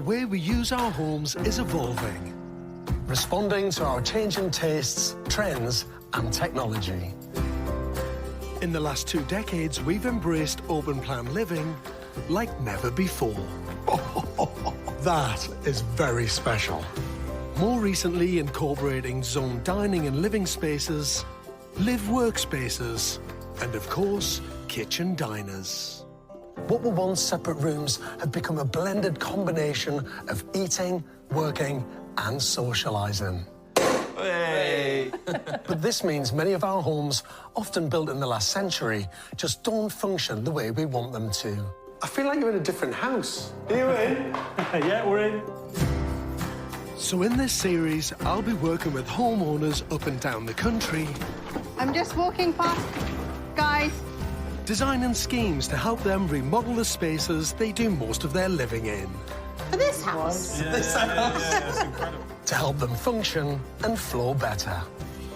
way we use our homes is evolving, responding to our changing tastes, trends, and technology. In the last 2 decades, we've embraced open-plan living like never before. That is very special. More recently, incorporating zone dining and living spaces, live workspaces, and of course, kitchen diners. What were once separate rooms have become a blended combination of eating, working, and socializing. Hey. But this means many of our homes, often built in the last century, just don't function the way we want them to. I feel like you're in a different house. Are you in? Yeah, we're in. So in this series, I'll be working with homeowners up and down the country. I'm just walking past, guys. Designing schemes to help them remodel the spaces they do most of their living in. For this house. Yeah, that's incredible. To help them function and flow better.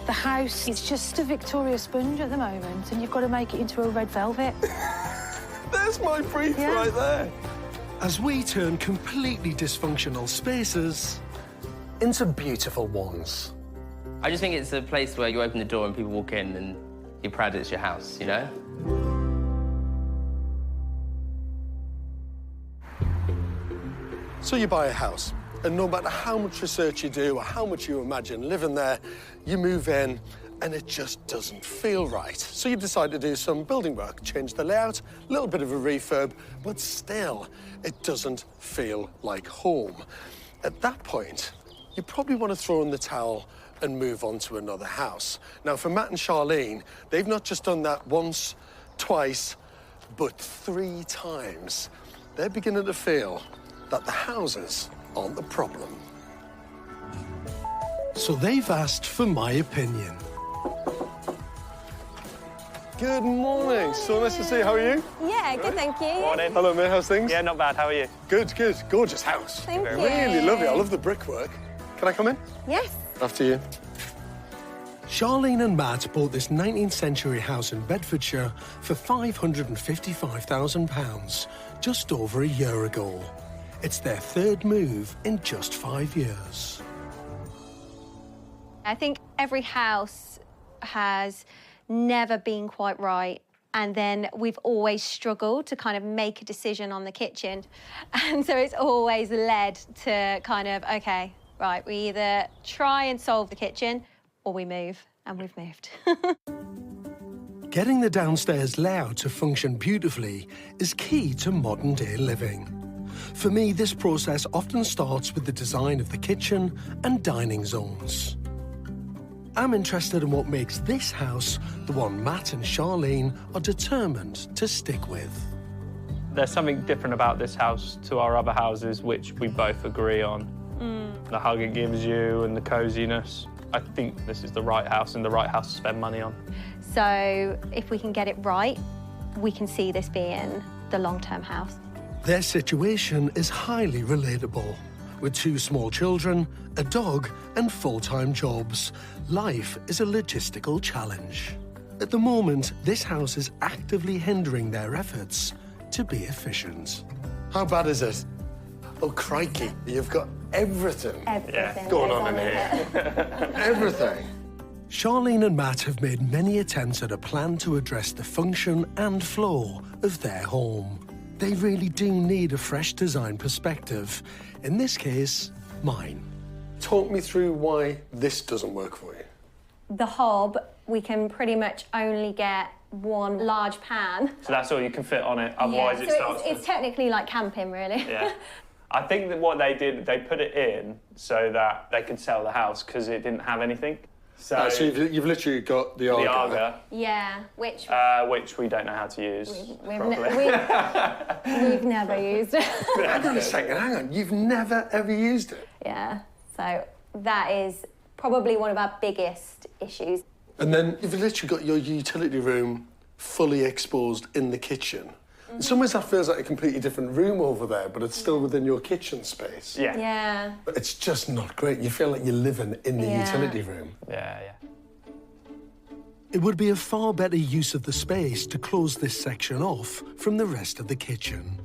The house is just a Victoria sponge at the moment, and you've got to make it into a red velvet. There's my brief Yeah. right there. As we turn completely dysfunctional spaces into beautiful ones. I just think it's a place where you open the door and people walk in and you're proud it's your house, you know? So you buy a house, and no matter how much research you do or how much you imagine living there, you move in and it just doesn't feel right. So you decide to do some building work, change the layout, a little bit of a refurb, but still, it doesn't feel like home. At that point, you probably want to throw in the towel and move on to another house. Now, for Matt and Charlene, they've not just done that once, twice, but 3 times. They're beginning to feel that the houses aren't the problem. So they've asked for my opinion. Good morning. So nice to see you. How are you? Yeah, good, thank you. Morning. Hello, mate. How's things? Yeah, not bad. How are you? Good, good. Gorgeous house. Thank you. Really lovely. I love the brickwork. Can I come in? Yes. After you. Charlene and Matt bought this 19th century house in Bedfordshire for £555,000 just over a year ago. It's their 3rd move in just 5 years. I think every house has never been quite right. And then we've always struggled to kind of make a decision on the kitchen. And so it's always led to kind of, OK, right, we either try and solve the kitchen or we move. And we've moved. Getting the downstairs layout to function beautifully is key to modern-day living. For me, this process often starts with the design of the kitchen and dining zones. I'm interested in what makes this house the one Matt and Charlene are determined to stick with. There's something different about this house to our other houses, which we both agree on. The hug it gives you and the coziness. I think this is the right house and the right house to spend money on. So if we can get it right, we can see this being the long-term house. Their situation is highly relatable. With 2 small children, a dog, and full-time jobs, life is a logistical challenge. At the moment, this house is actively hindering their efforts to be efficient. How bad is it? Oh, crikey, you've got everything. Everything going goes on in with here. it. Everything. Charlene and Matt have made many attempts at a plan to address the function and flow of their home. They really do need a fresh design perspective. In this case, mine. Talk me through why this doesn't work for you. The hob, we can pretty much only get 1 large pan. So that's all you can fit on it, otherwise Yeah, it so starts it's technically like camping, really. Yeah. I think that what they did, they put it in so that they could sell the house because it didn't have anything. So, So you've literally got the the Arga. Arga, Yeah, which which we don't know how to use we've properly. never used. Hang on a second, hang on. You've never, ever used it? Yeah, so that is probably one of our biggest issues. And then you've literally got your utility room fully exposed in the kitchen. In some ways, that feels like a completely different room over there, but it's still within your kitchen space. Yeah. Yeah. But it's just not great. You feel like you're living in the Yeah. utility room. Yeah. It would be a far better use of the space to close this section off from the rest of the kitchen.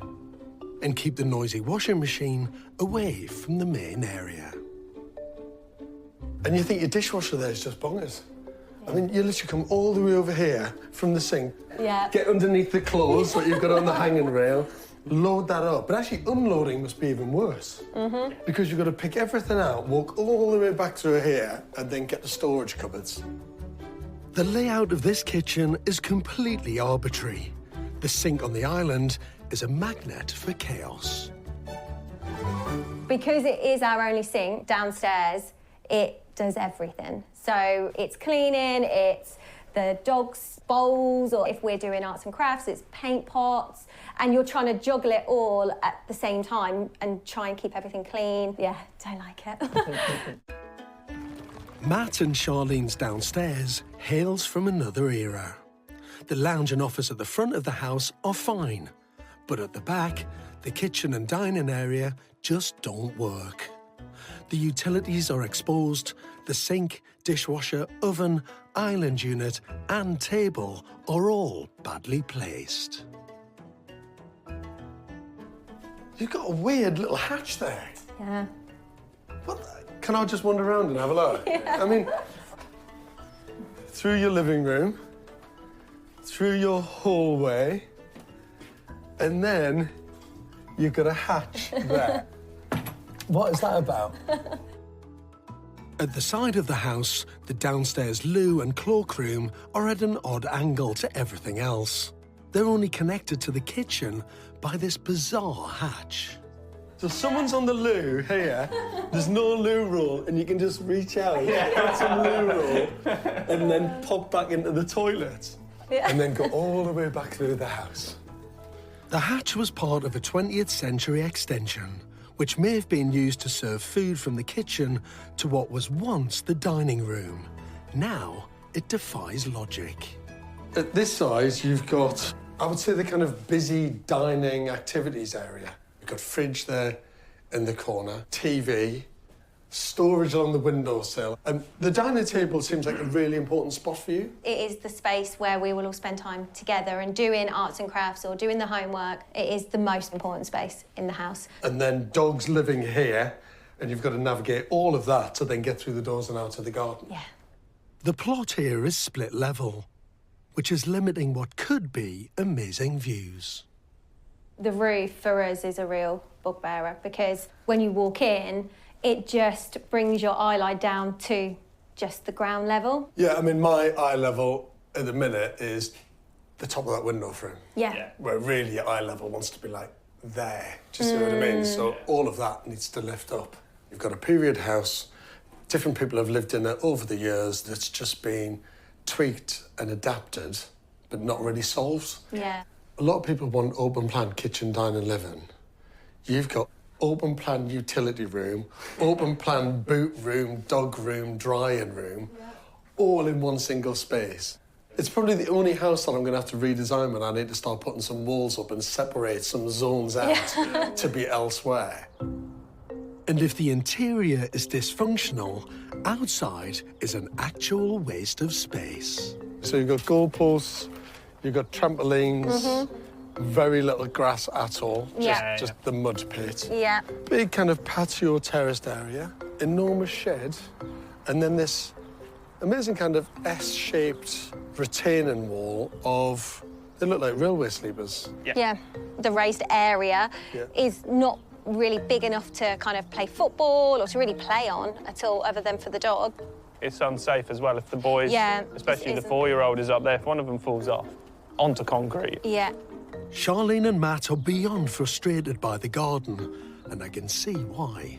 and keep the noisy washing machine away from the main area. And you think your dishwasher there is just bonkers. I mean, you literally come all the way over here from the sink, get underneath the clothes that you've got on the hanging rail, load that up. But actually, unloading must be even worse. Because you've got to pick everything out, walk all the way back through here, and then get the storage cupboards. The layout of this kitchen is completely arbitrary. The sink on the island is a magnet for chaos. Because it is our only sink downstairs, it does everything. So it's cleaning, it's the dog's bowls, or if we're doing arts and crafts, it's paint pots, and you're trying to juggle it all at the same time and try and keep everything clean. Yeah, don't like it. Matt and Charlene's downstairs hails from another era. The lounge and office at the front of the house are fine, but at the back, the kitchen and dining area just don't work. The utilities are exposed, the sink, dishwasher, oven, island unit and table are all badly placed. You've got a weird little hatch there. Yeah. Can I just wander around and have a look? Yeah. I mean, through your living room, through your hallway, and then you've got a hatch there. What is that about? At the side of the house, the downstairs loo and cloakroom are at an odd angle to everything else. They're only connected to the kitchen by this bizarre hatch. So someone's on the loo here, there's no loo roll, and you can just reach out, get some loo roll, and then pop back into the toilet, and then go all the way back through the house. The hatch was part of a 20th century extension, which may have been used to serve food from the kitchen to what was once the dining room. Now, it defies logic. At this size, you've got, I would say, the kind of busy dining activities area. You've got fridge there in the corner, TV, storage along the windowsill. And the dining table seems like a really important spot for you. It is the space where we will all spend time together and doing arts and crafts or doing the homework. It is the most important space in the house. And then dogs living here, and you've got to navigate all of that to then get through the doors and out to the garden. Yeah. The plot here is split level, which is limiting what could be amazing views. The roof for us is a real bugbearer because when you walk in, it just brings your eye line down to just the ground level. Yeah, I mean, my eye level at the minute is the top of that window frame. Yeah. Where really your eye level wants to be like there. Do you see what I mean? So all of that needs to lift up. You've got a period house. Different people have lived in it over the years. That's just been tweaked and adapted, but not really solved. Yeah. A lot of people want open plan kitchen, dining, living. You've got open plan utility room, open plan boot room, dog room, drying room, all in one single space. It's probably the only house that I'm going to have to redesign when I need to start putting some walls up and separate some zones out to be elsewhere. And if the interior is dysfunctional, outside is an actual waste of space. So you've got goalposts, you've got trampolines, very little grass at all, just the mud pit. Yeah. Big kind of patio terraced area, enormous shed, and then this amazing kind of S-shaped retaining wall of, they look like railway sleepers. Yeah. The raised area is not really big enough to kind of play football or to really play on at all, other than for the dog. It's unsafe as well if the boys, especially the 4-year-old, is up there. If one of them falls off onto concrete. Yeah. Charlene and Matt are beyond frustrated by the garden, and I can see why.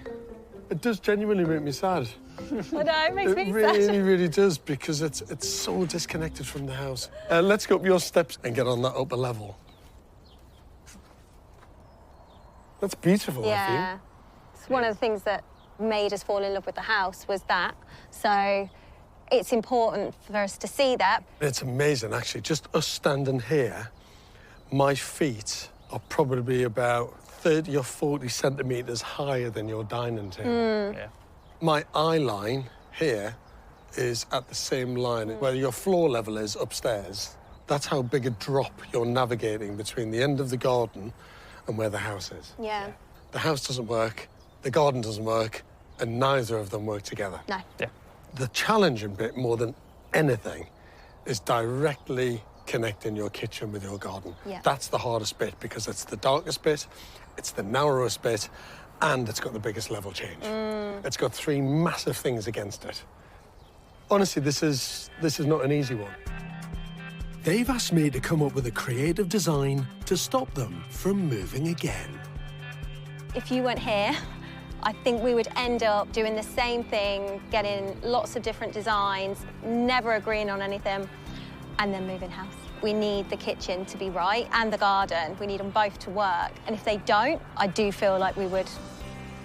It does genuinely make me sad. I know, it makes me It really, really does, because it's so disconnected from the house. Let's go up your steps and get on that upper level. That's beautiful, I think. It's one of the things that made us fall in love with the house was that. So it's important for us to see that. It's amazing, actually. Just us standing here, my feet are probably about 30 or 40 centimetres higher than your dining table. Yeah. My eye line here is at the same line where your floor level is upstairs. That's how big a drop you're navigating between the end of the garden and where the house is. Yeah. The house doesn't work, the garden doesn't work, and neither of them work together. No. Yeah. The challenging bit, more than anything, is directly connecting your kitchen with your garden. Yeah. That's the hardest bit because it's the darkest bit, it's the narrowest bit, and it's got the biggest level change. It's got three massive things against it. Honestly, this is not an easy one. They've asked me to come up with a creative design to stop them from moving again. If you weren't here, I think we would end up doing the same thing, getting lots of different designs, never agreeing on anything, and then moving house. We need the kitchen to be right and the garden. We need them both to work. And if they don't, I do feel like we would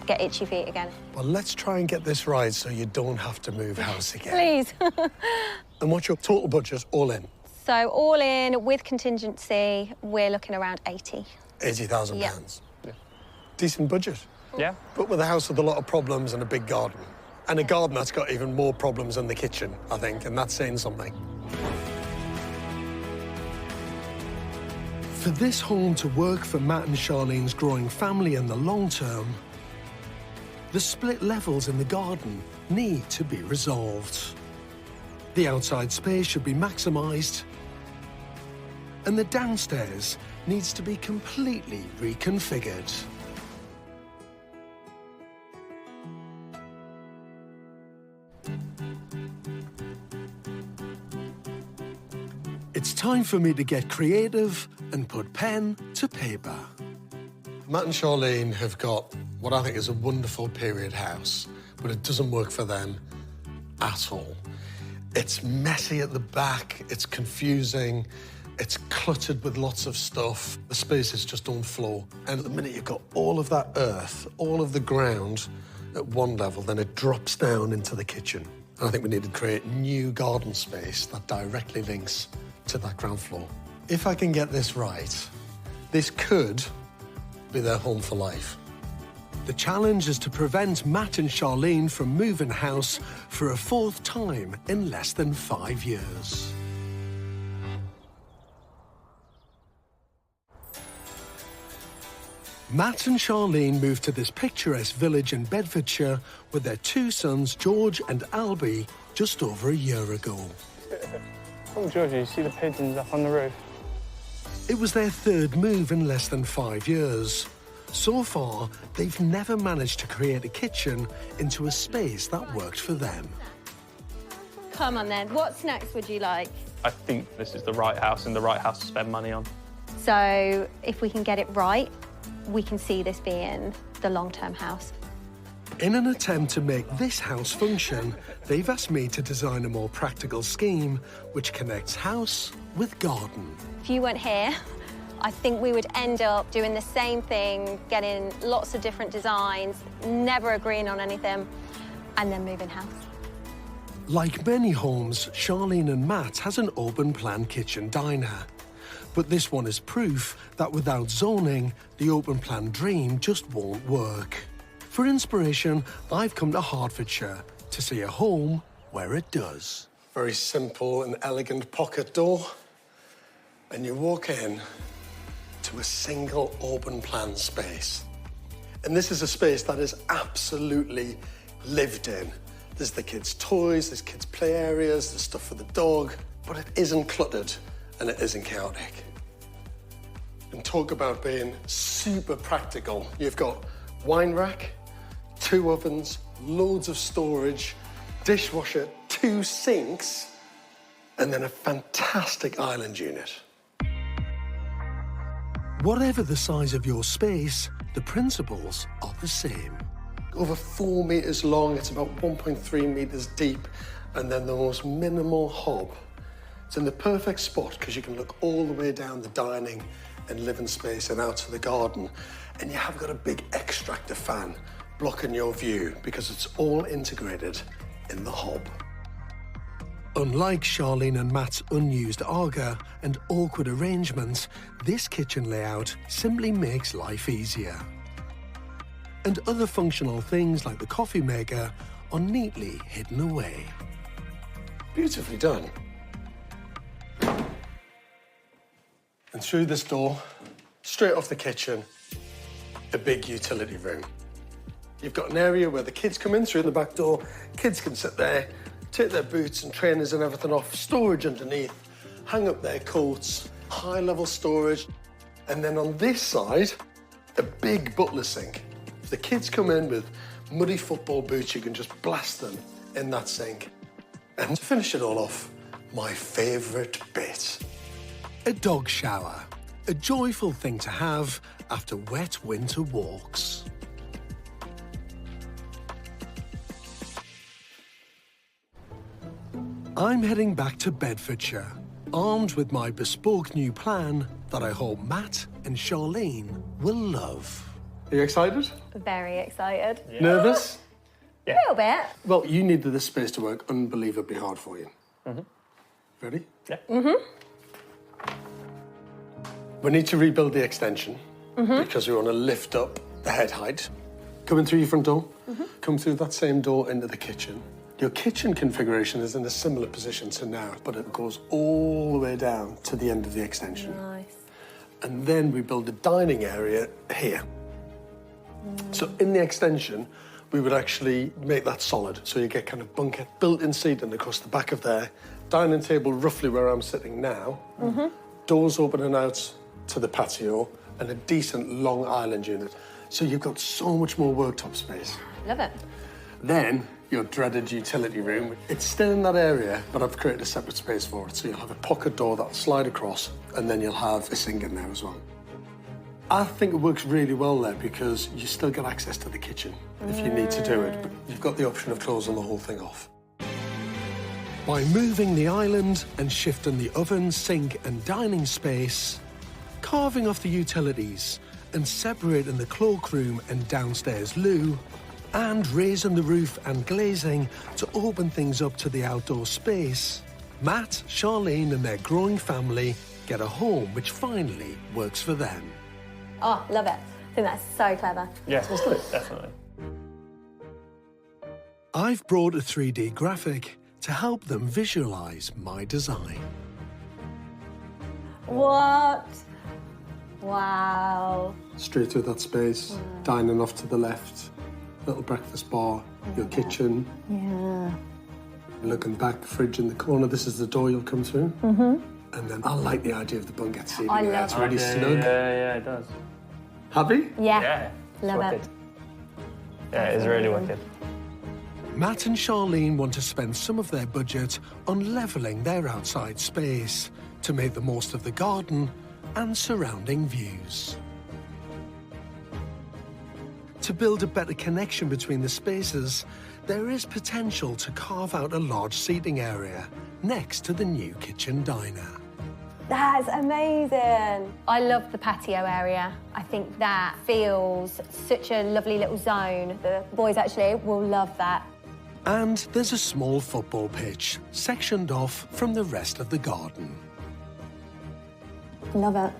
get itchy feet again. Well, let's try and get this right so you don't have to move house again. Please. And what's your total budget all in? So all in, with contingency, we're looking around 80. £80,000. Yeah. Decent budget. Yeah. But with a house with a lot of problems and a big garden. And a garden that's got even more problems than the kitchen, I think, and that's saying something. For this home to work for Matt and Charlene's growing family in the long term, the split levels in the garden need to be resolved. The outside space should be maximised, and the downstairs needs to be completely reconfigured. It's time for me to get creative and put pen to paper. Matt and Charlene have got what I think is a wonderful period house, but it doesn't work for them at all. It's messy at the back, it's confusing, it's cluttered with lots of stuff. The spaces just don't flow. And at the minute you've got all of that earth, all of the ground at one level, then it drops down into the kitchen. And I think we need to create new garden space that directly links to that ground floor. If I can get this right, this could be their home for life. The challenge is to prevent Matt and Charlene from moving house for a fourth time in less than 5 years. Matt and Charlene moved to this picturesque village in Bedfordshire with their two sons, George and Albie, just over a year ago. Oh, Georgie, you see the pigeons up on the roof? It was their third move in less than 5 years. So far, they've never managed to create a kitchen into a space that worked for them. Come on then, what snacks would you like? I think this is the right house and the right house to spend money on. So if we can get it right, we can see this being the long-term house. In an attempt to make this house function, they've asked me to design a more practical scheme which connects house with garden. If you weren't here, I think we would end up doing the same thing, getting lots of different designs, never agreeing on anything, and then moving house. Like many homes, Charlene and Matt has an open-plan kitchen diner. But this one is proof that without zoning, the open-plan dream just won't work. For inspiration, I've come to Hertfordshire to see a home where it does. Very simple and elegant pocket door. And you walk in to a single open-plan space. And this is a space that is absolutely lived in. There's the kids' toys, there's kids' play areas, there's stuff for the dog, but it isn't cluttered and it isn't chaotic. And talk about being super practical. You've got wine rack, 2 ovens, loads of storage, dishwasher, 2 sinks, and then a fantastic island unit. Whatever the size of your space, the principles are the same. Over 4 meters long, it's about 1.3 meters deep, and then the most minimal hob. It's in the perfect spot because you can look all the way down the dining and living space and out to the garden. And you have got a big extractor fan blocking your view because it's all integrated in the hob. Unlike Charlene and Matt's unused Aga and awkward arrangements, this kitchen layout simply makes life easier. And other functional things like the coffee maker are neatly hidden away. Beautifully done. And through this door, straight off the kitchen, a big utility room. You've got an area where the kids come in through the back door. Kids can sit there, take their boots and trainers and everything off, storage underneath, hang up their coats, high-level storage. And then on this side, a big butler sink. If the kids come in with muddy football boots, you can just blast them in that sink. And to finish it all off, my favourite bit. A dog shower. A joyful thing to have after wet winter walks. I'm heading back to Bedfordshire, armed with my bespoke new plan that I hope Matt and Charlene will love. Are you excited? Very excited. Yeah. Nervous? A little bit. Well, you needed this space to work unbelievably hard for you. Ready? Yeah. We need to rebuild the extension because we want to lift up the head height. Coming through your front door, come through that same door into the kitchen. Your kitchen configuration is in a similar position to now, but it goes all the way down to the end of the extension. Nice. And then we build a dining area here. So in the extension, we would actually make that solid. So you get kind of bunker built-in seating across the back of there, dining table roughly where I'm sitting now, doors opening out to the patio, and a decent long island unit. So you've got so much more worktop space. Love it. Then your dreaded utility room. It's still in that area, but I've created a separate space for it. So you'll have a pocket door that'll slide across, and then you'll have a sink in there as well. I think it works really well there because you still get access to the kitchen if you need to do it, but you've got the option of closing the whole thing off. By moving the island and shifting the oven, sink and dining space, carving off the utilities and separating the cloakroom and downstairs loo, and raising the roof and glazing to open things up to the outdoor space, Matt, Charlene and their growing family get a home which finally works for them. Oh, love it. I think that's so clever. Yeah, definitely. I've brought a 3D graphic to help them visualise my design. What? Wow. Straight through that space, dining off to the left, little breakfast bar, your kitchen. Yeah. Looking back, fridge in the corner, this is the door you'll come through. And then I like the idea of the bunket seating. I love It's really Yeah, snug. yeah, it does. Happy? Yeah. Yeah. it's Love it. wicked. Yeah, it is really wicked. Matt and Charlene want to spend some of their budget on levelling their outside space to make the most of the garden and surrounding views. To build a better connection between the spaces, there is potential to carve out a large seating area next to the new kitchen diner. That's amazing. I love the patio area. I think that feels such a lovely little zone. The boys actually will love that. And there's a small football pitch sectioned off from the rest of the garden. Love it.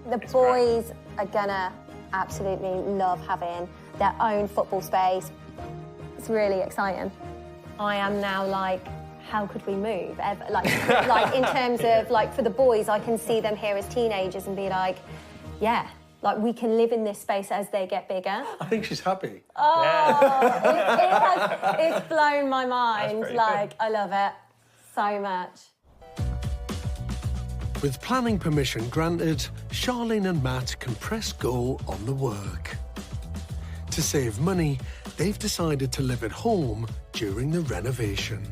The boys are gonna absolutely love having their own football space. It's really exciting. I am now like, how could we move? Like in terms of, like, for the boys, I can see them here as teenagers and be like, yeah, like we can live in this space as they get bigger. I think she's happy. It's blown my mind. pretty Like, good. I love it so much. With planning permission granted, Charlene and Matt can press go on the work. To save money, they've decided to live at home during the renovation.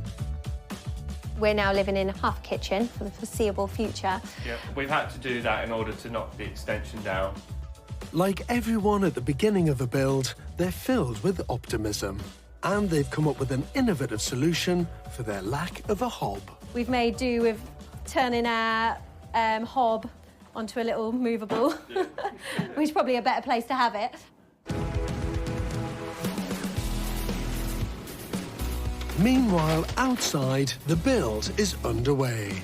We're now living in a half kitchen for the foreseeable future. Yeah, we've had to do that in order to knock the extension down. Like everyone at the beginning of a build, they're filled with optimism. And they've come up with an innovative solution for their lack of a hob. We've made do with turning our hob onto a little movable, which is probably a better place to have it. Meanwhile, outside, the build is underway.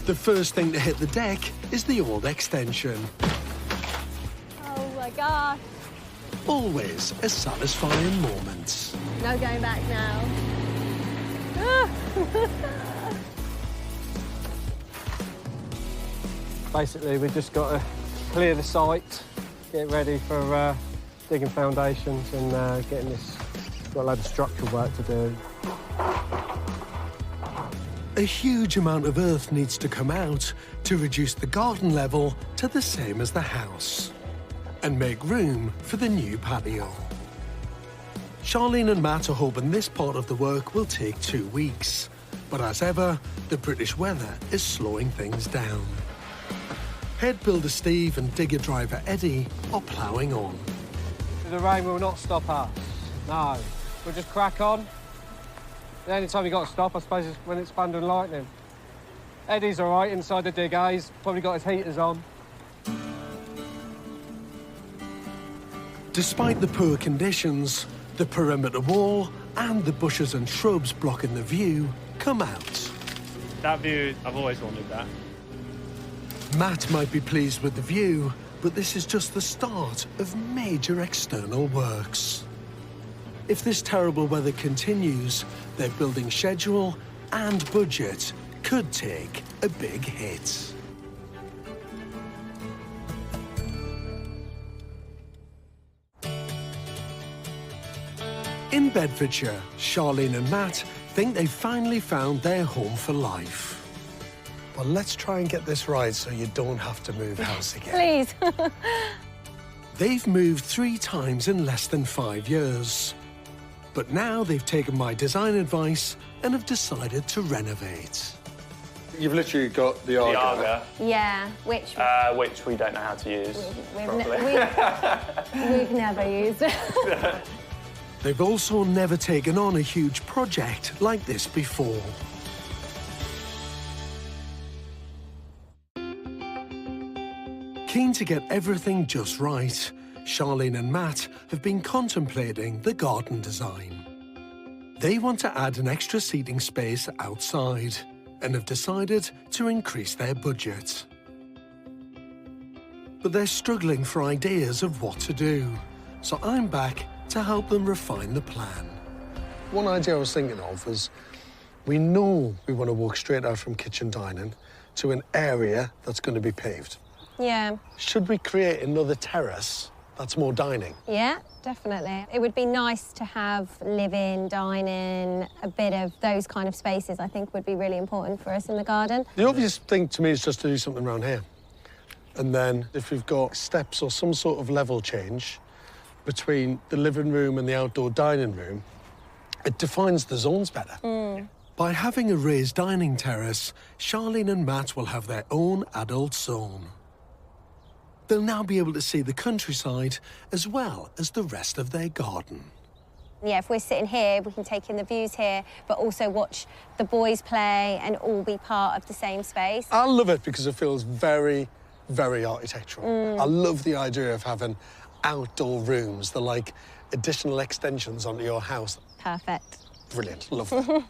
The first thing to hit the deck is the old extension. Oh my gosh. Always a satisfying moment. No going back now. Basically, we've just got to clear the site, get ready for digging foundations and getting this. Got a load of structural work to do. A huge amount of earth needs to come out to reduce the garden level to the same as the house and make room for the new patio. Charlene and Matt are hoping this part of the work will take 2 weeks, but as ever, the British weather is slowing things down. Head builder Steve and digger driver Eddie are ploughing on. The rain will not stop us. No, we'll just crack on. The only time you got to stop, I suppose, is when it's thunder and lightning. Eddie's all right inside the digger. He's probably got his heaters on. Despite the poor conditions, the perimeter wall and the bushes and shrubs blocking the view come out. That view, I've always wanted that. Matt might be pleased with the view, but this is just the start of major external works. If this terrible weather continues, their building schedule and budget could take a big hit. In Bedfordshire, Charlene and Matt think they've finally found their home for life. Well, let's try and get this right so you don't have to move house again. Please. They've moved 3 times in less than 5 years. But now they've taken my design advice and have decided to renovate. You've literally got the The Arga, Yeah, which which we don't know how to use properly. we've never used it. They've also never taken on a huge project like this before. Keen to get everything just right, Charlene and Matt have been contemplating the garden design. They want to add an extra seating space outside and have decided to increase their budget. But they're struggling for ideas of what to do, so I'm back to help them refine the plan. One idea I was thinking of was, we know we want to walk straight out from kitchen dining to an area that's going to be paved. Yeah. Should we create another terrace that's more dining? Yeah, definitely. It would be nice to have living, dining, a bit of those kind of spaces, I think would be really important for us in the garden. The obvious thing to me is just to do something around here. And then if we've got steps or some sort of level change between the living room and the outdoor dining room, it defines the zones better. By having a raised dining terrace, Charlene and Matt will have their own adult zone. They'll now be able to see the countryside as well as the rest of their garden. Yeah, if we're sitting here, we can take in the views here, but also watch the boys play and all be part of the same space. I love it because it feels very, very architectural. I love the idea of having outdoor rooms. They're like additional extensions onto your house. Perfect. Brilliant, love that.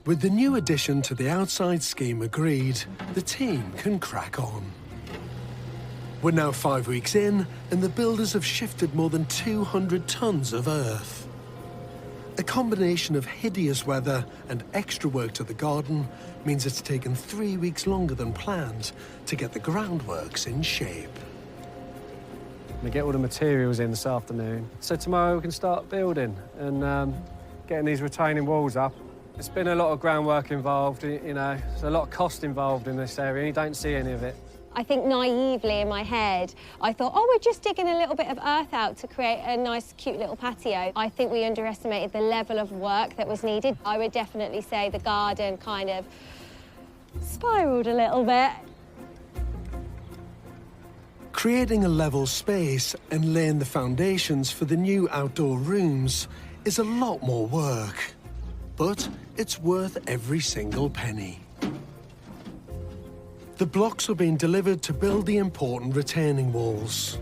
With the new addition to the outside scheme agreed, the team can crack on. We're now 5 weeks in, and the builders have shifted more than 200 tons of earth. A combination of hideous weather and extra work to the garden means it's taken 3 weeks longer than planned to get the groundworks in shape. We get all the materials in this afternoon, so tomorrow we can start building and getting these retaining walls up. There's been a lot of groundwork involved, you know, there's a lot of cost involved in this area, and you don't see any of it. I think naively in my head, I thought, oh, we're just digging a little bit of earth out to create a nice, cute little patio. I think we underestimated the level of work that was needed. I would definitely say the garden kind of spiralled a little bit. Creating a level space and laying the foundations for the new outdoor rooms is a lot more work, but it's worth every single penny. The blocks are being delivered to build the important retaining walls.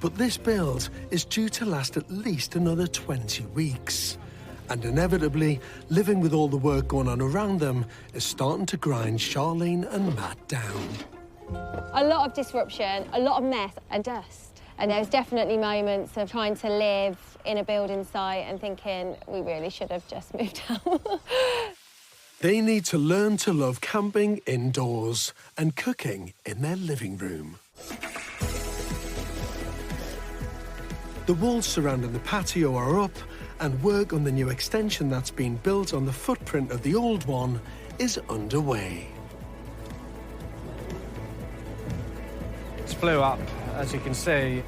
But this build is due to last at least another 20 weeks. And inevitably, living with all the work going on around them is starting to grind Charlene and Matt down. A lot of disruption, a lot of mess and dust. And there's definitely moments of trying to live in a building site and thinking we really should have just moved out. They need to learn to love camping indoors and cooking in their living room. The walls surrounding the patio are up, and work on the new extension that's been built on the footprint of the old one is underway. It's flew up, as you can see.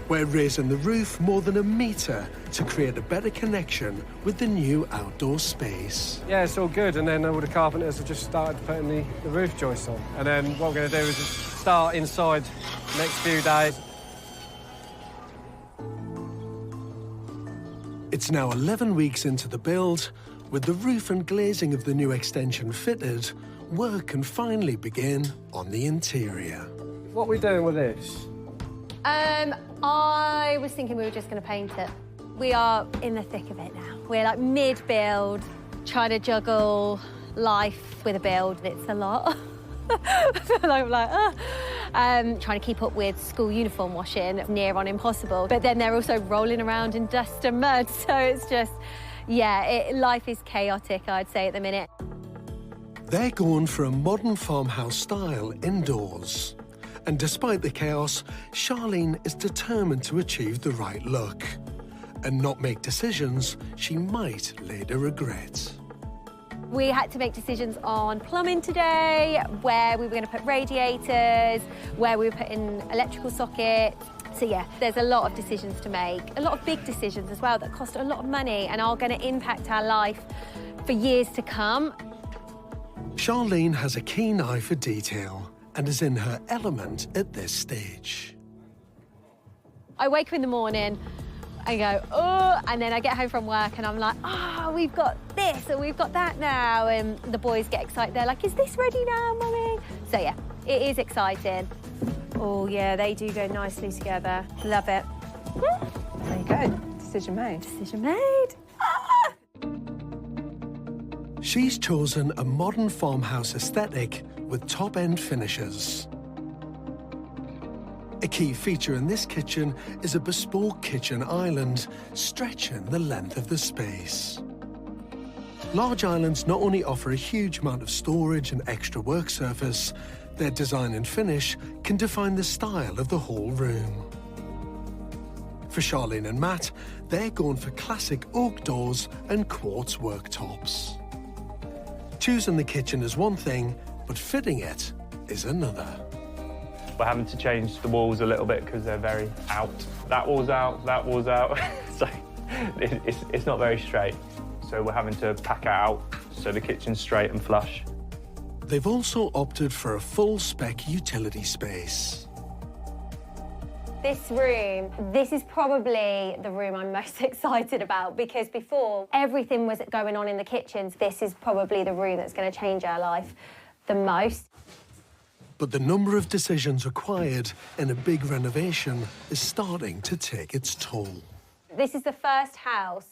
We're raising the roof more than 1 metre to create a better connection with the new outdoor space. Yeah, it's all good, and then all the carpenters have just started putting the roof joists on. And then what we're going to do is just start inside the next few days. It's now 11 weeks into the build. With the roof and glazing of the new extension fitted, work can finally begin on the interior. What are we doing with this? I was thinking we were just going to paint it. We are in the thick of it now. We're like mid-build, trying to juggle life with a build. It's a lot. I feel like I'm like, trying to keep up with school uniform washing, near on impossible. But then they're also rolling around in dust and mud, so it's just, yeah, life is chaotic, I'd say, at the minute. They're going for a modern farmhouse style indoors. And despite the chaos, Charlene is determined to achieve the right look and not make decisions she might later regret. We had to make decisions on plumbing today, where we were going to put radiators, where we were putting electrical sockets. So yeah, there's a lot of decisions to make, a lot of big decisions as well that cost a lot of money and are going to impact our life for years to come. Charlene has a keen eye for detail and is in her element at this stage. I wake up in the morning, I go, oh, and then I get home from work and I'm like, oh, we've got this and we've got that now. And the boys get excited. They're like, is this ready now, Mummy? So yeah, it is exciting. Oh yeah, they do go nicely together. Love it. There you go, decision made. Decision made. Ah! She's chosen a modern farmhouse aesthetic with top-end finishes. A key feature in this kitchen is a bespoke kitchen island stretching the length of the space. Large islands not only offer a huge amount of storage and extra work surface, their design and finish can define the style of the whole room. For Charlene and Matt, they're going for classic oak doors and quartz worktops. Choosing the kitchen is one thing, but fitting it is another. We're having to change the walls a little bit because they're very out. That wall's out, that wall's out. So it's not very straight. So we're having to pack it out so the kitchen's straight and flush. They've also opted for a full-spec utility space. This room, this is probably the room I'm most excited about because before everything was going on in the kitchens, this is probably the room that's going to change our life the most. But the number of decisions required in a big renovation is starting to take its toll. This is the first house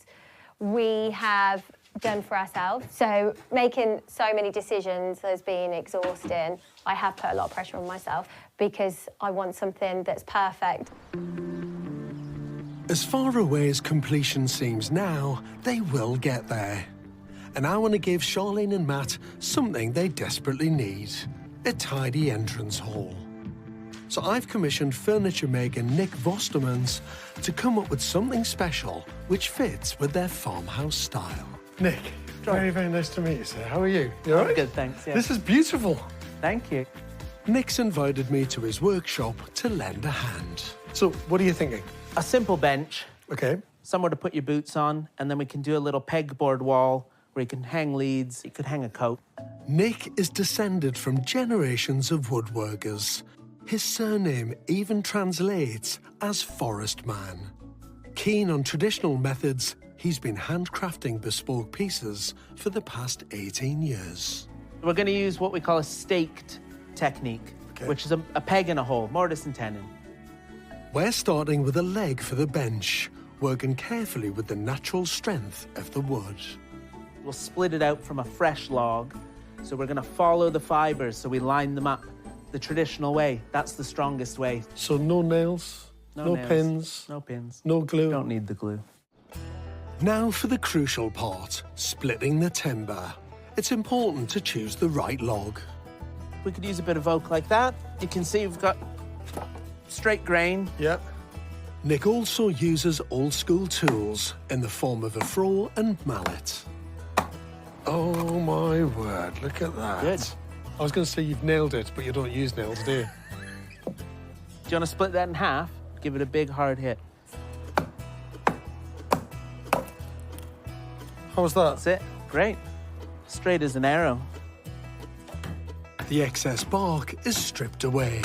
we have done for ourselves, so making so many decisions has been exhausting. I have put a lot of pressure on myself because I want something that's perfect. As far away as completion seems now, they will get there. And I want to give Charlene and Matt something they desperately need. A tidy entrance hall. So I've commissioned furniture maker Nick Vostermans to come up with something special which fits with their farmhouse style. Nick, very, very nice to meet you, sir. How are you? You all right? Good, thanks, yeah. This is beautiful. Thank you. Nick's invited me to his workshop to lend a hand. So, what are you thinking? A simple bench. Okay. Somewhere to put your boots on, and then we can do a little pegboard wall where you can hang leads, you could hang a coat. Nick is descended from generations of woodworkers. His surname even translates as Forest Man. Keen on traditional methods, he's been handcrafting bespoke pieces for the past 18 years. We're going to use what we call a staked technique, which is a peg in a hole, mortise and tenon. We're starting with a leg for the bench, working carefully with the natural strength of the wood. We'll split it out from a fresh log, so we're going to follow the fibres so we line them up the traditional way. That's the strongest way. So no nails, no nails, pins, no pins, no glue. Don't need the glue. Now for the crucial part, splitting the timber. it's important to choose the right log. We could use a bit of oak like that. You can see we've got straight grain. Yeah. Nick also uses old-school tools in the form of a throw and mallet. Oh, my word, look at that. Good. I was going to say you've nailed it, but you don't use nails, do you? Do you want to split that in half? Give it a big, hard hit. How was that? That's it. Great. Straight as an arrow. The excess bark is stripped away.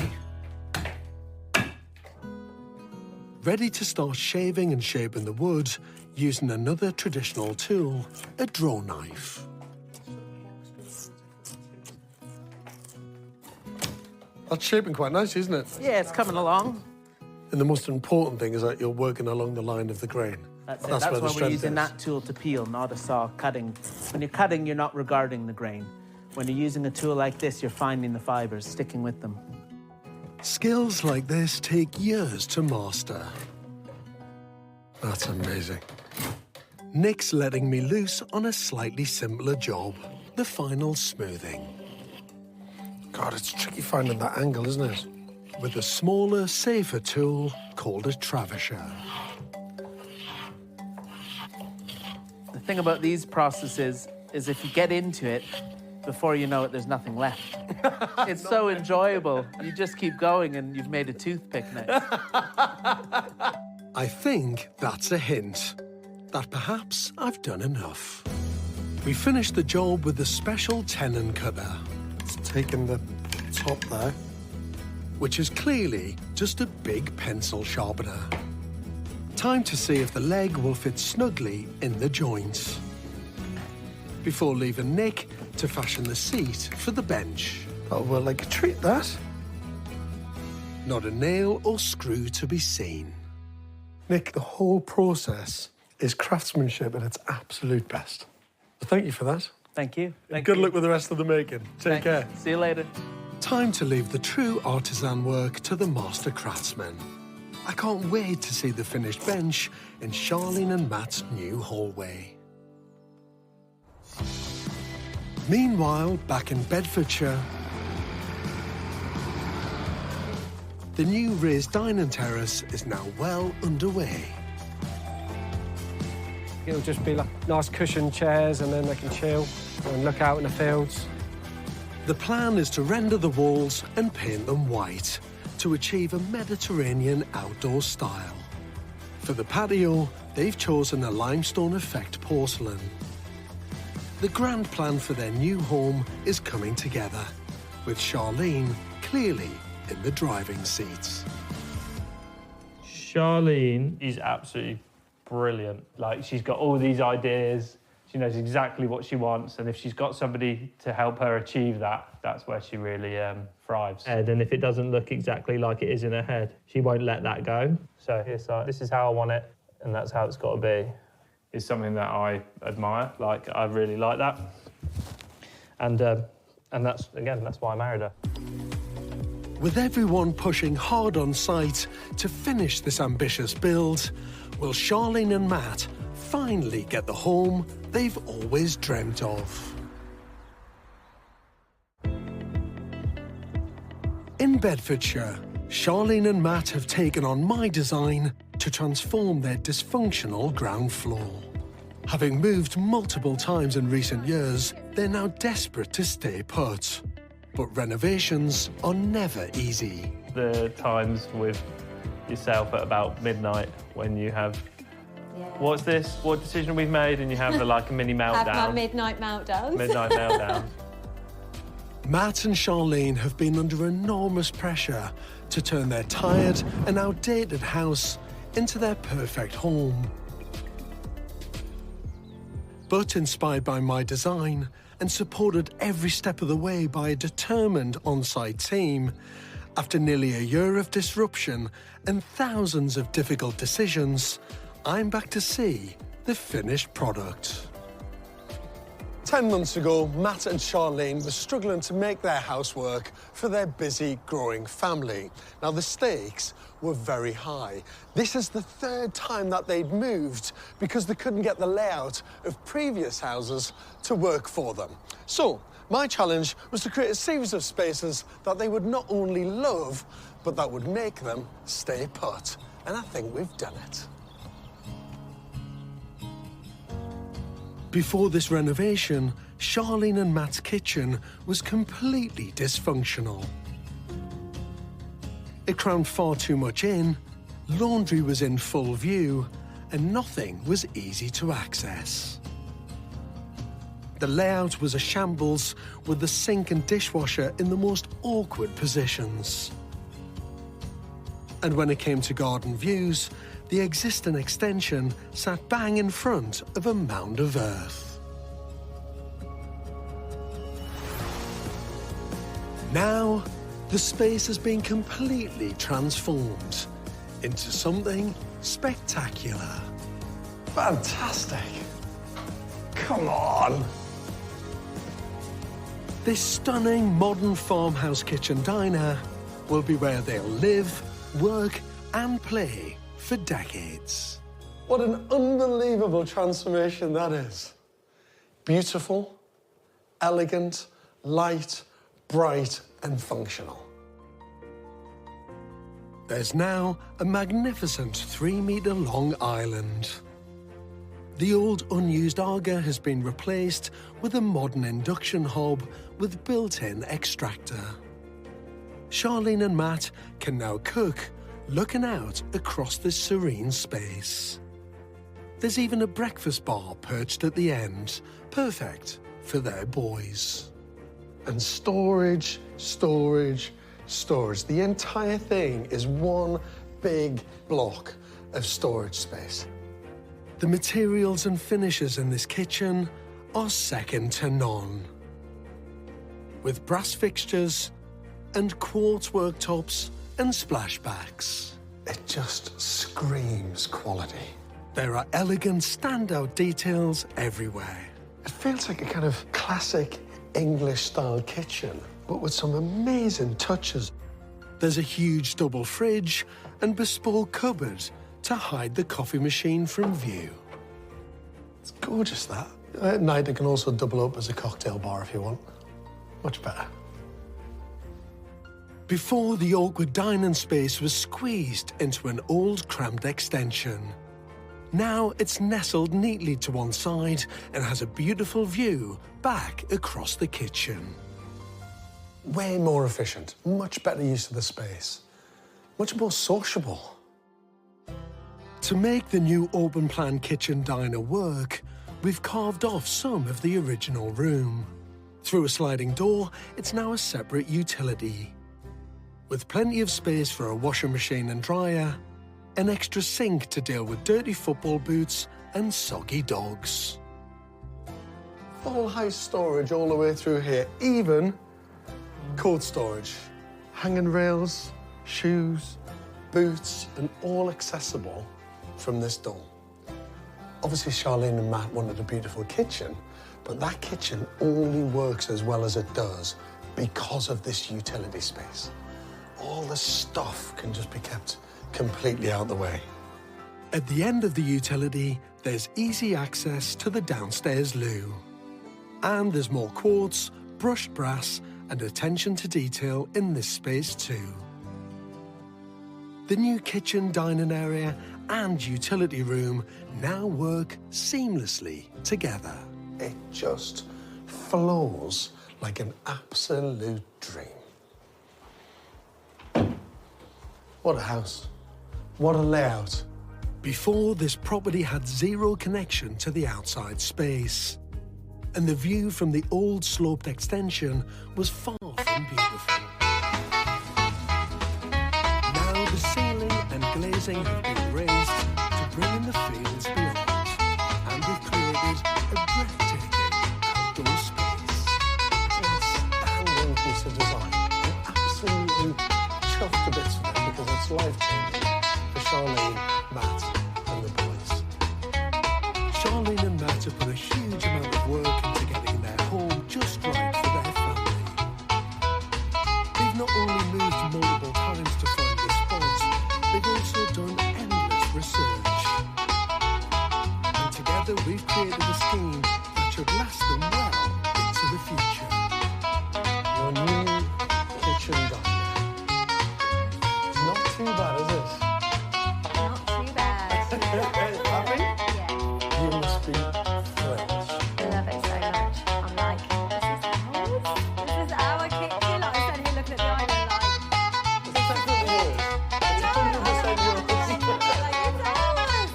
Ready to start shaving and shaping the wood using another traditional tool, a draw knife. That's shaping quite nice, isn't it? Yeah, it's coming along. And the most important thing is that you're working along the line of the grain. That's it. That's That's where the why we're strength using is. that tool to peel, not a saw cutting. When you're cutting, you're not regarding the grain. When you're using a tool like this, you're finding the fibers, sticking with them. Skills like this take years to master. That's amazing. Nick's letting me loose on a slightly simpler job, the final smoothing. God, it's tricky finding that angle, isn't it? With a smaller, safer tool called a travisher. The thing about these processes is if you get into it, before you know it, there's nothing left. It's so enjoyable. You just keep going and you've made a toothpick now. I think that's a hint that perhaps I've done enough. We finished the job with a special tenon cutter. It's taken the top there, which is clearly just a big pencil sharpener. Time to see if the leg will fit snugly in the joints. Before leaving Nick to fashion the seat for the bench. Oh, well, like a treat, that. Not a nail or screw to be seen. Nick, the whole process is craftsmanship at its absolute best. So thank you for that. Thank you. Good luck with the rest of the making. Take care. See you later. Time to leave the true artisan work to the master craftsmen. I can't wait to see the finished bench in Charlene and Matt's new hallway. Meanwhile, back in Bedfordshire, the new raised dining terrace is now well underway. It'll just be like nice cushioned chairs and then they can chill and look out in the fields. The plan is to render the walls and paint them white to achieve a Mediterranean outdoor style. For the patio, they've chosen a limestone effect porcelain. The grand plan for their new home is coming together, with Charlene clearly in the driving seats. Charlene is absolutely brilliant. Like, she's got all these ideas. She knows exactly what she wants, and if she's got somebody to help her achieve that, that's where she really thrives. And if it doesn't look exactly like it is in her head, she won't let that go. So it's like, this is how I want it, and that's how it's got to be. It's something that I admire. Like, I really like that. And that's, again, that's why I married her. With everyone pushing hard on site to finish this ambitious build, will Charlene and Matt finally get the home they've always dreamt of? In Bedfordshire, Charlene and Matt have taken on my design to transform their dysfunctional ground floor. Having moved multiple times in recent years, they're now desperate to stay put. But renovations are never easy. The times with yourself at about midnight when you have, what's this? What decision we've made? And you have like a mini meltdown. Have my midnight meltdowns. Midnight meltdown. Matt and Charlene have been under enormous pressure to turn their tired and outdated house into their perfect home. But inspired by my design and supported every step of the way by a determined on-site team, after nearly a year of disruption and thousands of difficult decisions, I'm back to see the finished product. 10 months ago, Matt and Charlene were struggling to make their house work for their busy, growing family. Now, the stakes were very high. This is the third time that they'd moved because they couldn't get the layout of previous houses to work for them. So, my challenge was to create a series of spaces that they would not only love, but that would make them stay put. And I think we've done it. Before this renovation, Charlene and Matt's kitchen was completely dysfunctional. It crammed far too much in, laundry was in full view, and nothing was easy to access. The layout was a shambles, with the sink and dishwasher in the most awkward positions. And when it came to garden views, the existing extension sat bang in front of a mound of earth. Now, the space has been completely transformed into something spectacular. Fantastic! Come on! This stunning modern farmhouse kitchen diner will be where they'll live, work and play for decades. What an unbelievable transformation that is. Beautiful, elegant, light, bright and functional. There's now a magnificent 3-metre-long island. The old unused Aga has been replaced with a modern induction hob with built-in extractor. Charlene and Matt can now cook, looking out across this serene space. There's even a breakfast bar perched at the end, perfect for their boys. And storage, storage, storage. The entire thing is one big block of storage space. The materials and finishes in this kitchen are second to none. With brass fixtures and quartz worktops and splashbacks. It just screams quality. There are elegant, standout details everywhere. It feels like a kind of classic English-style kitchen, but with some amazing touches. There's a huge double fridge and bespoke cupboard to hide the coffee machine from view. It's gorgeous, that. At night, it can also double up as a cocktail bar if you want. Much better. Before, the awkward dining space was squeezed into an old, cramped extension. Now it's nestled neatly to one side and has a beautiful view back across the kitchen. Way more efficient, much better use of the space, much more sociable. To make the new open-plan kitchen diner work, we've carved off some of the original room. Through a sliding door, it's now a separate utility, with plenty of space for a washing machine and dryer, an extra sink to deal with dirty football boots and soggy dogs. Full house storage all the way through here, even coat storage. Hanging rails, shoes, boots, and all accessible from this door. Obviously, Charlene and Matt wanted a beautiful kitchen, but that kitchen only works as well as it does because of this utility space. All the stuff can just be kept completely out of the way. At the end of the utility, there's easy access to the downstairs loo. And there's more quartz, brushed brass, and attention to detail in this space too. The new kitchen, dining area, and utility room now work seamlessly together. It just flows like an absolute dream. What a house. What a layout. Before, this property had zero connection to the outside space, and the view from the old sloped extension was far from beautiful. Now the ceiling and glazing have been raised to bring in the fields beyond, and we've created a breathtaking outdoor space. An outstanding piece of design. I'm absolutely chuffed to bits for it because it's life-changing for Charlene, Matt, and the boys. Charlene and Matt have put a huge amount of work into getting their created a scheme that should last them well into the future. Your new kitchen diner. It's not too bad, is it? Not too bad. Happy? Yeah. You must be thrilled. I love it so much. I'm like, this is our kitchen. Like I said, here looking at the island, like, It's definitely yours. It's 100% yours. like, it's ours.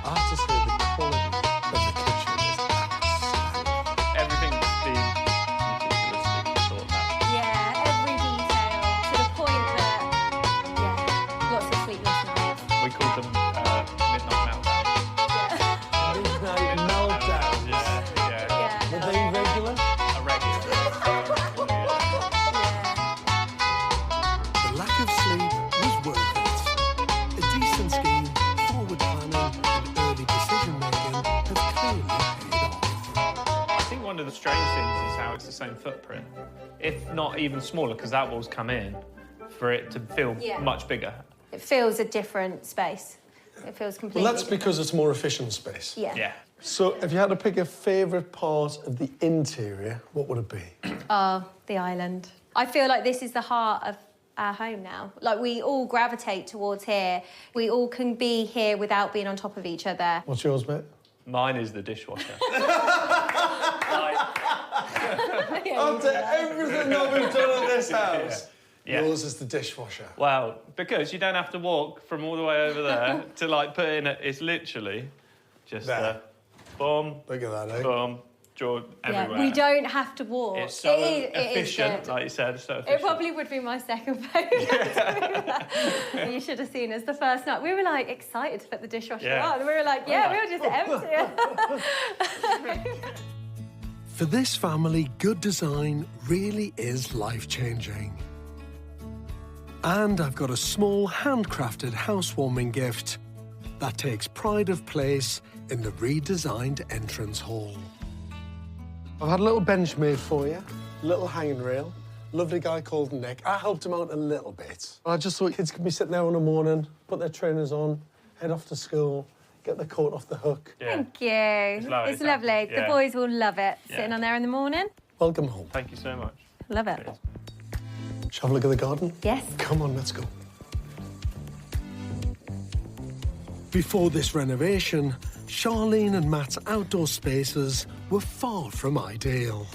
I have to say the quality of the kitchen is outstanding. Everything's been meticulously thought out. Yeah, every detail to the point that, yeah, lots of sleepless nights. We called them midnight meltdowns. Midnight meltdowns. Yeah. Were they regular? A regular. The lack of sleep was worth it. A decent scheme, forward planning, and early decision making have clearly paid off. I think one of the strange things is how it's the same footprint, if not even smaller, because that wall's come in, for it to feel Yeah. much bigger. It feels a different space. It feels completely Well, that's because it's more efficient space. Yeah. Yeah. So, if you had to pick a favourite part of the interior, what would it be? Oh, the island. I feel like this is the heart of our home now. Like, we all gravitate towards here. We all can be here without being on top of each other. What's yours, mate? Mine is the dishwasher. After everything that we've done in this house, Yeah. yours is the dishwasher. Well, because you don't have to walk from all the way over there to, like, put in it. It's literally just There. boom, Look at that, eh? boom, draw everywhere. Yeah, we don't have to walk. It's so it is efficient, good. like you said, so It efficient. probably would be my second favourite. You should have seen us the first night. We were like excited to put the dishwasher Yeah. on. We were like, yeah, we'll just empty it. For this family, good design really is life-changing. And I've got a small handcrafted housewarming gift that takes pride of place in the redesigned entrance hall. I've had a little bench made for you, a little hanging rail. Lovely guy called Nick. I helped him out a little bit. I just thought kids could be sitting there in the morning, put their trainers on, head off to school, get their coat off the hook. Yeah. Thank you. lovely, It's lovely. The yeah. boys will love it. Yeah. Sitting on there in the morning. Welcome home. Thank you so much. Love it. Shall we have a look at the garden? Yes. Come on, let's go. Before this renovation, Charlene and Matt's outdoor spaces were far from ideal.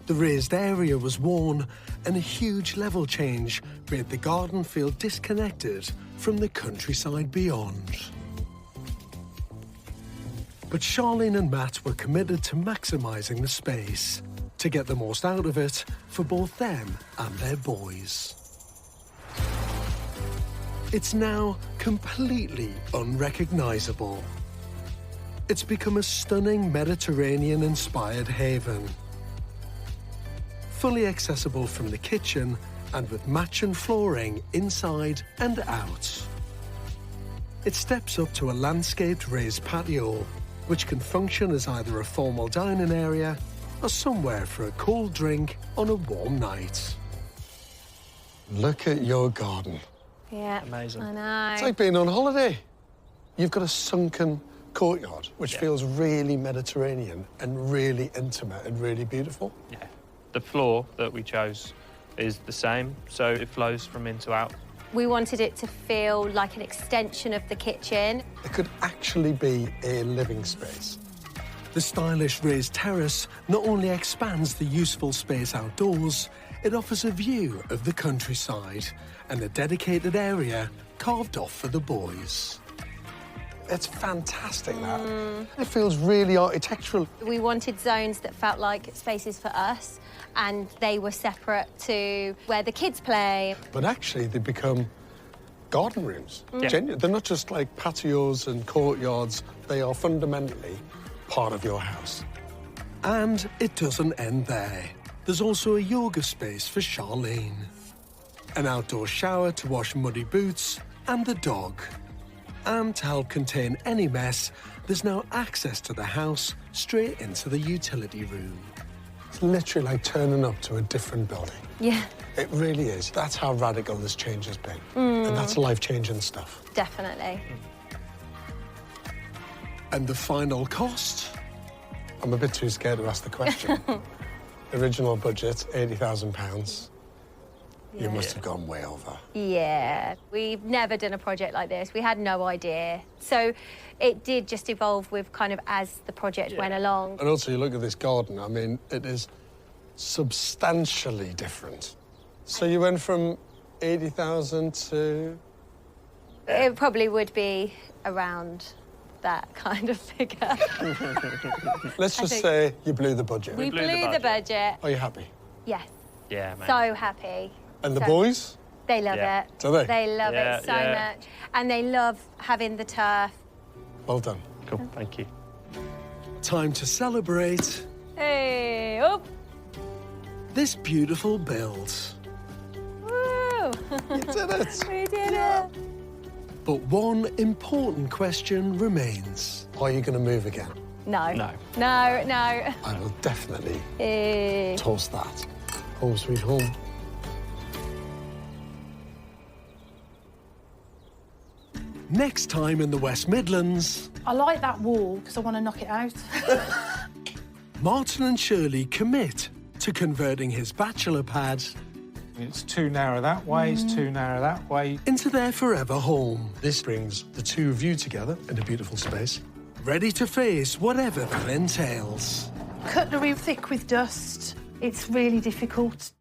The raised area was worn, and a huge level change made the garden feel disconnected from the countryside beyond. But Charlene and Matt were committed to maximising the space to get the most out of it for both them and their boys. It's now completely unrecognisable. It's become a stunning Mediterranean-inspired haven. Fully accessible from the kitchen and with matching flooring inside and out. It steps up to a landscaped raised patio, which can function as either a formal dining area or somewhere for a cold drink on a warm night. Look at your garden. Yeah. Amazing. I know. It's like being on holiday. You've got a sunken courtyard, which feels really Mediterranean and really intimate and really beautiful. Yeah. The floor that we chose is the same, so it flows from in to out. We wanted it to feel like an extension of the kitchen. It could actually be a living space. The stylish raised terrace not only expands the useful space outdoors, it offers a view of the countryside and a dedicated area carved off for the boys. It's fantastic, that. It feels really architectural. We wanted zones that felt like spaces for us, and they were separate to where the kids play. But actually, they become garden rooms. Yeah. Genuine. They're not just like patios and courtyards. They are fundamentally part of your house. And it doesn't end there. There's also a yoga space for Charlene, an outdoor shower to wash muddy boots, and the dog. And to help contain any mess, there's now access to the house straight into the utility room. It's literally like turning up to a different building. Yeah, It really is. That's how radical this change has been. And that's life-changing stuff. definitely. And the final cost? I'm a bit too scared to ask the question. Original budget, £80,000. You must have gone way over. Yeah, we've never done a project like this. We had no idea. So it did just evolve with kind of as the project went along. And also, you look at this garden, I mean, it is substantially different. So you went from 80,000 to... It probably would be around that kind of figure. Let's just say you blew the budget. We blew the budget. Are you happy? Yes. Yeah, man. So happy. And the So- boys? They love Yeah. it. Do they? They love it so much. And they love having the turf. Well done. Cool, thank you. Time to celebrate Hey, oh, this beautiful build. woo. You did it. We did it. But one important question remains. Are you going to move again? No. No. No, no. I will definitely Eh. toss that. Home sweet home. Next time in the West Midlands, I like that wall because I want to knock it out. Martin and Shirley commit to converting his bachelor pad It's too narrow that way, it's too narrow that way. into their forever home. This brings the two of you together in a beautiful space, ready to face whatever that entails. Cutlery thick with dust. It's really difficult